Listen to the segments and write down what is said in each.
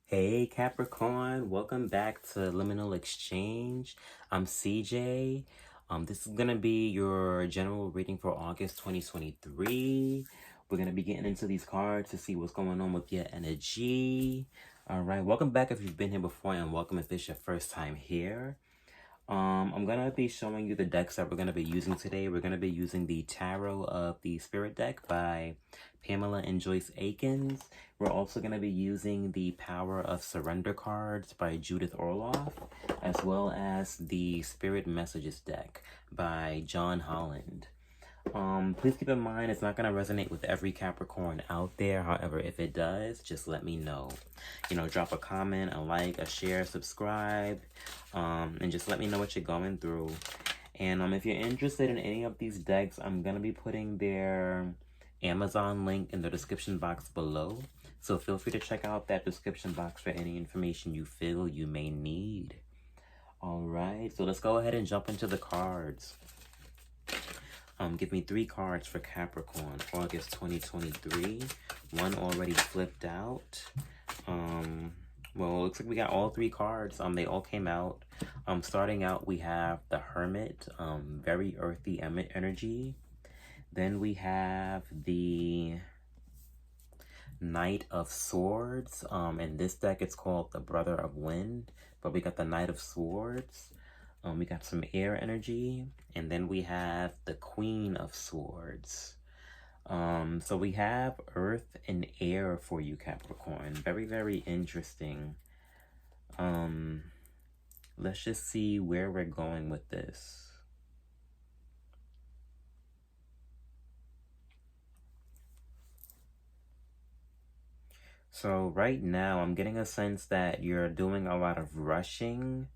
Hey Capricorn, welcome back to Liminal Exchange. I'm CJ. This is gonna be your general reading for August 2023. We're gonna be getting into these cards to see what's going on with your energy. All right, welcome back if you've been here before, and welcome if it's your first time here. I'm gonna be showing you the decks that we're gonna be using today. We're gonna be using the Tarot of the Spirit deck by Pamela and Joyce Akins. We're also gonna be using the Power of Surrender cards by Judith Orloff, as well as the Spirit Messages deck by John Holland. Please keep in mind it's not going to resonate with every Capricorn out there. However, if it does, just let me know. Drop a comment, a like, a share, subscribe, and just let me know what you're going through. And if you're interested in any of these decks, I'm going to be putting their Amazon link in the description box below. So feel free to check out that description box for any information you feel you may need. All right, so let's go ahead and jump into the cards. Give me 3 cards for Capricorn, August 2023. One already flipped out. Well, it looks like we got all 3 cards. They all came out. Starting out, we have the Hermit, very earthy energy. Then we have the Knight of Swords. In this deck, it's called the Brother of Wind, but we got the Knight of Swords. We got some air energy, and then we have the Queen of Swords. So we have earth and air for you, Capricorn. Very, very interesting. Let's just see where we're going with this. So right now, I'm getting a sense that you're doing a lot of rushing.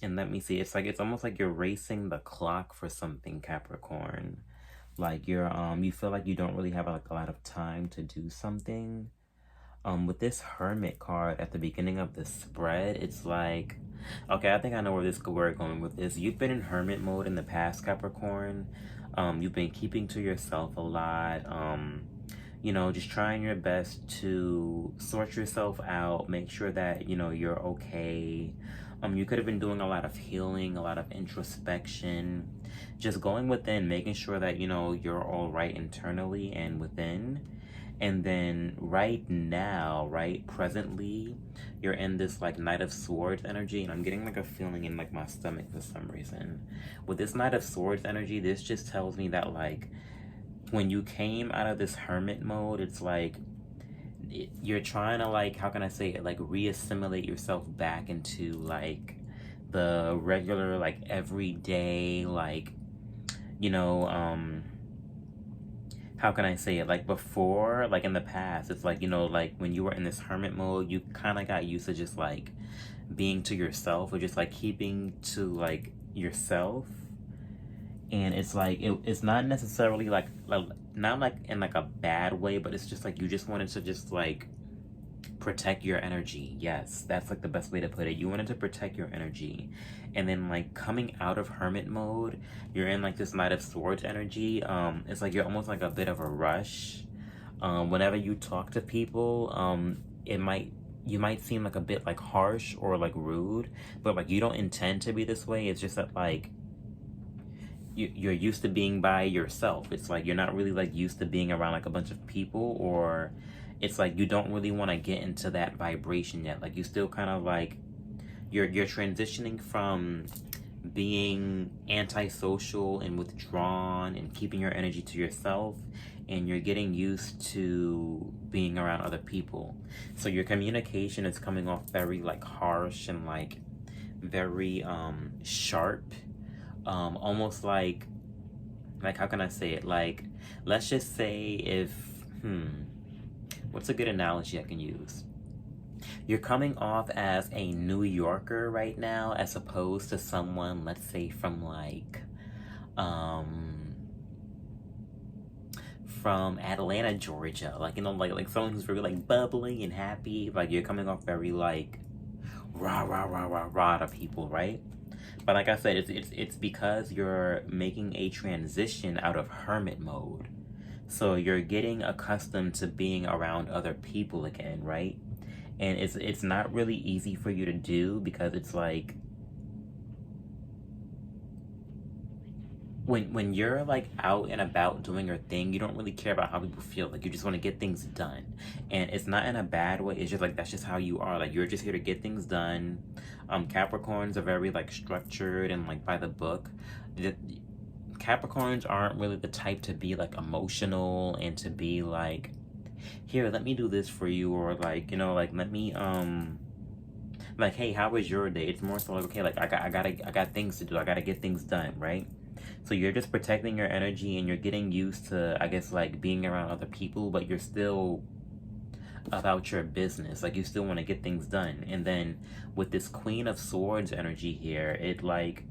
And let me see, it's almost like you're racing the clock for something, Capricorn. Like you're you feel like you don't really have like a lot of time to do something. With this Hermit card at the beginning of the spread, it's like, okay, I think I know where we're going with this. You've been in Hermit mode in the past, Capricorn. You've been keeping to yourself a lot. Just trying your best to sort yourself out, make sure that, you're okay. You could have been doing a lot of healing, a lot of introspection, just going within, making sure that, you're all right internally and within. And then right now, presently, you're in this like Knight of Swords energy, and I'm getting like a feeling in like my stomach for some reason. With this Knight of Swords energy, this just tells me that like when you came out of this Hermit mode, it's like you're trying to like, how can I say it, like re-assimilate yourself back into like the regular, like everyday, like, how can I say it, like before, like in the past, it's like, like when you were in this Hermit mode, you kind of got used to just like being to yourself, or just like keeping to like yourself. And it's like it's not necessarily like not like in like a bad way, but it's just like you just wanted to just like protect your energy. Yes, that's like the best way to put it. You wanted to protect your energy. And then like coming out of Hermit mode, you're in like this Knight of Swords energy. It's like you're almost like a bit of a rush. Whenever you talk to people, you might seem like a bit like harsh or like rude, but like you don't intend to be this way. It's just that like you're used to being by yourself. It's like you're not really like used to being around like a bunch of people, or it's like you don't really want to get into that vibration yet. Like you still kind of like you're transitioning from being antisocial and withdrawn and keeping your energy to yourself, and you're getting used to being around other people. So your communication is coming off very like harsh and like very sharp. Almost like how can I say it? Like, let's just say if, what's a good analogy I can use? You're coming off as a New Yorker right now, as opposed to someone, let's say from like, from Atlanta, Georgia. Like, like someone who's very like bubbly and happy. Like you're coming off very like rah, rah, rah, rah, rah to people, right? But like I said, it's because you're making a transition out of Hermit mode. So you're getting accustomed to being around other people again, right? And it's not really easy for you to do, because it's like when you're like out and about doing your thing, you don't really care about how people feel. Like, you just want to get things done. And it's not in a bad way. It's just like, that's just how you are. Like, you're just here to get things done. Capricorns are very like structured and like by the book. Capricorns aren't really the type to be like emotional and to be like, here, let me do this for you, or like, you know, like, let me like, hey, how was your day? It's more so like, okay, like, I got things to do. I gotta get things done, right? So you're just protecting your energy, and you're getting used to, I guess, like, being around other people, but you're still about your business. Like, you still want to get things done. And then with this Queen of Swords energy here, it like,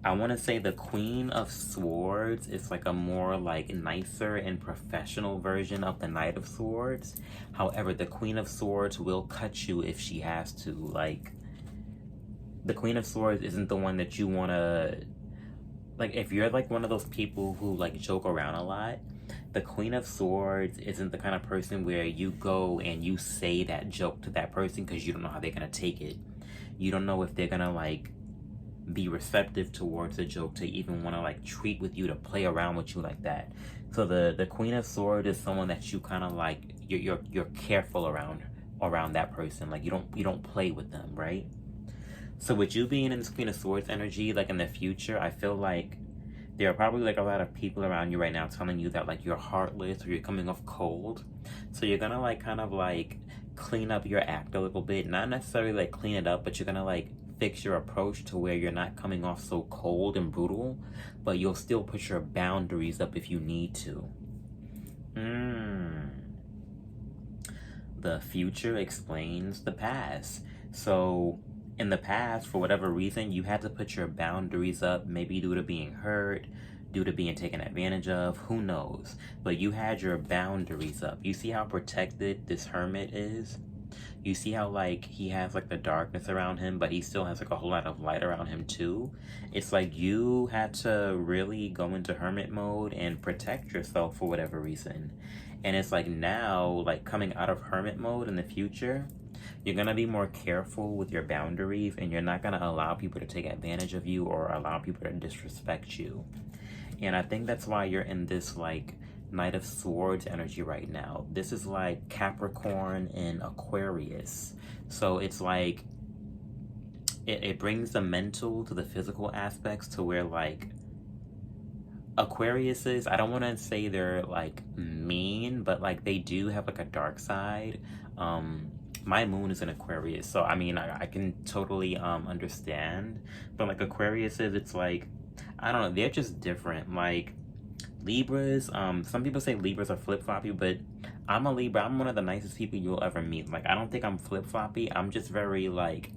I want to say the Queen of Swords is like a more like nicer and professional version of the Knight of Swords. However, the Queen of Swords will cut you if she has to. Like, the Queen of Swords isn't the one that you want to, like, if you're like one of those people who like joke around a lot, the Queen of Swords isn't the kind of person where you go and you say that joke to that person because you don't know how they're going to take it. You don't know if they're going to like be receptive towards a joke, to even want to like treat with you, to play around with you like that. So the Queen of Swords is someone that you kind of like, you're careful around that person. Like, you don't play with them, right? So with you being in this Queen of Swords energy, like in the future, I feel like there are probably like a lot of people around you right now telling you that like you're heartless or you're coming off cold. So you're gonna like kind of like clean up your act a little bit. Not necessarily like clean it up, but you're gonna like fix your approach to where you're not coming off so cold and brutal, but you'll still put your boundaries up if you need to. The future explains the past. So in the past, for whatever reason, you had to put your boundaries up, maybe due to being hurt, due to being taken advantage of, who knows? But you had your boundaries up. You see how protected this hermit is? You see how like he has like the darkness around him, but he still has like a whole lot of light around him too? It's like you had to really go into hermit mode and protect yourself for whatever reason. And it's like now, like coming out of hermit mode in the future, you're going to be more careful with your boundaries, and you're not going to allow people to take advantage of you or allow people to disrespect you. And I think that's why you're in this like Knight of Swords energy right now. This is like Capricorn and Aquarius. So it's like, it brings the mental to the physical aspects, to where like Aquariuses, I don't want to say they're like mean, but like they do have like a dark side. My moon is in Aquarius, so I mean, I can totally understand. But like Aquariuses, it's like, I don't know, they're just different. Like Libras, some people say Libras are flip-floppy, but I'm a Libra. I'm one of the nicest people you'll ever meet. Like, I don't think I'm flip-floppy. I'm just very like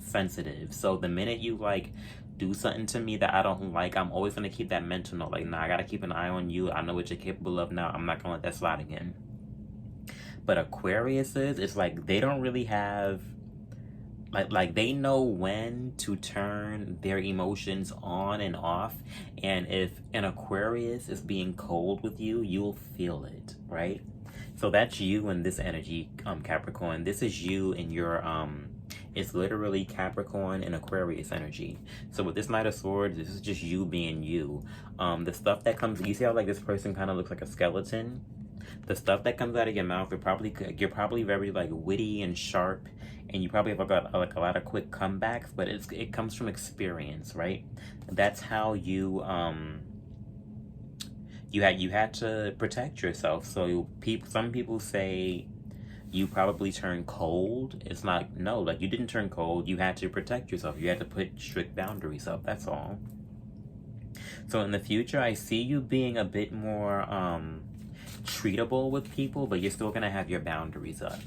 sensitive. So the minute you like do something to me that I don't like, I'm always gonna keep that mental note. Like, nah, I gotta keep an eye on you. I know what you're capable of now. I'm not gonna let that slide again. But Aquariuses, it's like they don't really have like they know when to turn their emotions on and off. And if an Aquarius is being cold with you, you'll feel it, right? So that's you in this energy, Capricorn. This is you in your it's literally Capricorn and Aquarius energy. So with this Knight of Swords, this is just you being you. The stuff that comes, you see how like this person kind of looks like a skeleton? The stuff that comes out of your mouth, you're probably very like witty and sharp, and you probably have like a lot of quick comebacks, but it comes from experience, right? That's how you had to protect yourself. So some people say you probably turn cold. It's not, no, like you didn't turn cold. You had to protect yourself. You had to put strict boundaries up. That's all. So in the future, I see you being a bit more treatable with people, but you're still gonna have your boundaries up,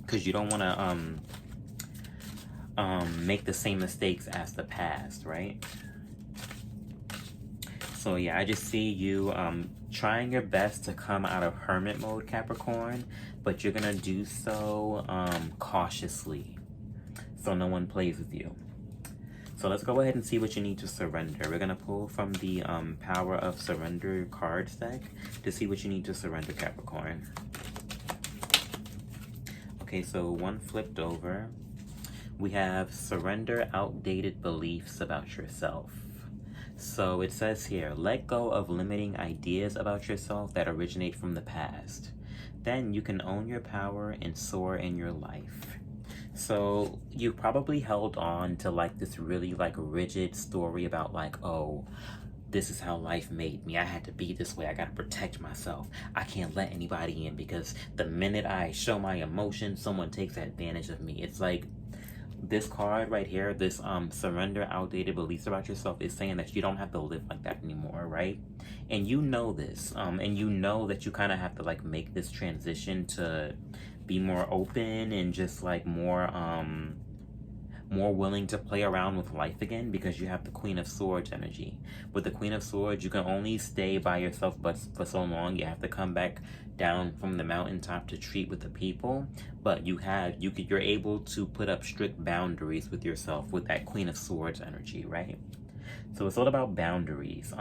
because you don't want to make the same mistakes as the past, right? So yeah, I just see you trying your best to come out of hermit mode, Capricorn, but you're gonna do so cautiously, so no one plays with you. So let's go ahead and see what you need to surrender. We're going to pull from the Power of Surrender cards deck to see what you need to surrender, Capricorn. Okay, so one flipped over. We have surrender outdated beliefs about yourself. So it says here, let go of limiting ideas about yourself that originate from the past. Then you can own your power and soar in your life. So you probably held on to like this really like rigid story about like, oh, this is how life made me. I had to be this way. I gotta protect myself. I can't let anybody in because the minute I show my emotions, someone takes advantage of me. It's like this card right here, this surrender outdated beliefs about yourself, is saying that you don't have to live like that anymore, right? And you know this, and you know that you kind of have to like make this transition to be more open and just like more willing to play around with life again, because you have the Queen of Swords energy. With the Queen of Swords, you can only stay by yourself but for so long. You have to come back down from the mountaintop to treat with the people, but you're able to put up strict boundaries with yourself with that Queen of Swords energy, right? So it's all about boundaries.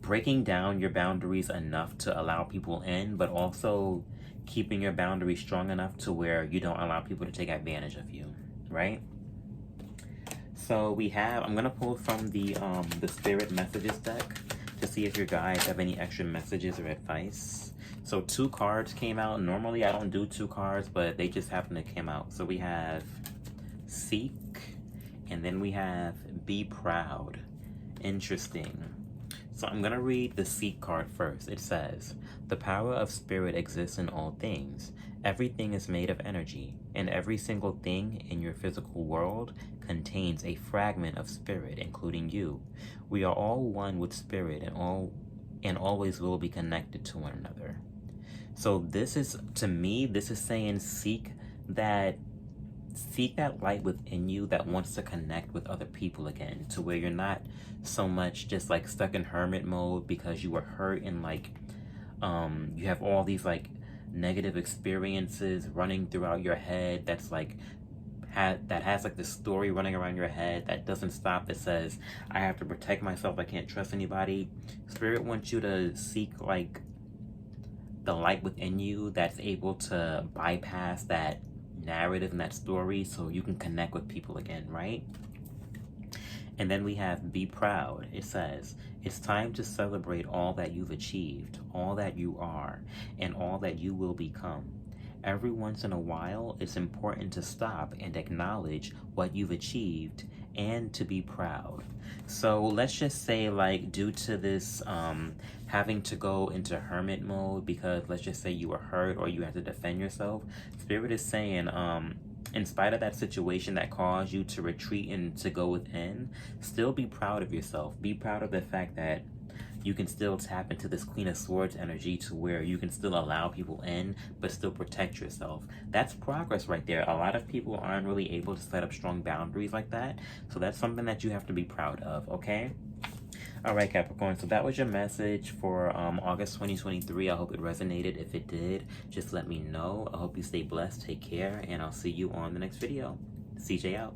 Breaking down your boundaries enough to allow people in, but also keeping your boundaries strong enough to where you don't allow people to take advantage of you, right? So I'm gonna pull from the Spirit Messages deck to see if your guides have any extra messages or advice. So 2 cards came out. Normally I don't do 2 cards, but they just happen to come out. So we have Seek, and then we have Be Proud. Interesting. So I'm going to read the Seek card first. It says, the power of spirit exists in all things. Everything is made of energy, and every single thing in your physical world contains a fragment of spirit, including you. We are all one with spirit and always will be connected to one another. So this is, to me, this is saying seek that light within you that wants to connect with other people again, to where you're not so much just like stuck in hermit mode because you were hurt and like you have all these like negative experiences running throughout your head that's like that has like this story running around your head that doesn't stop, that says I have to protect myself, I can't trust anybody. Spirit wants you to seek like the light within you that's able to bypass that narrative and that story so you can connect with people again, right? And then we have Be Proud. It says, it's time to celebrate all that you've achieved, all that you are, and all that you will become. Every once in a while, it's important to stop and acknowledge what you've achieved and to be proud. So let's just say, like, due to this having to go into hermit mode because let's just say you were hurt or you had to defend yourself, Spirit is saying, in spite of that situation that caused you to retreat and to go within, still be proud of yourself. Be proud of the fact that you can still tap into this Queen of Swords energy to where you can still allow people in, but still protect yourself. That's progress right there. A lot of people aren't really able to set up strong boundaries like that. So that's something that you have to be proud of, okay? All right, Capricorn, so that was your message for August 2023. I hope it resonated. If it did, just let me know. I hope you stay blessed, take care, and I'll see you on the next video. CJ out.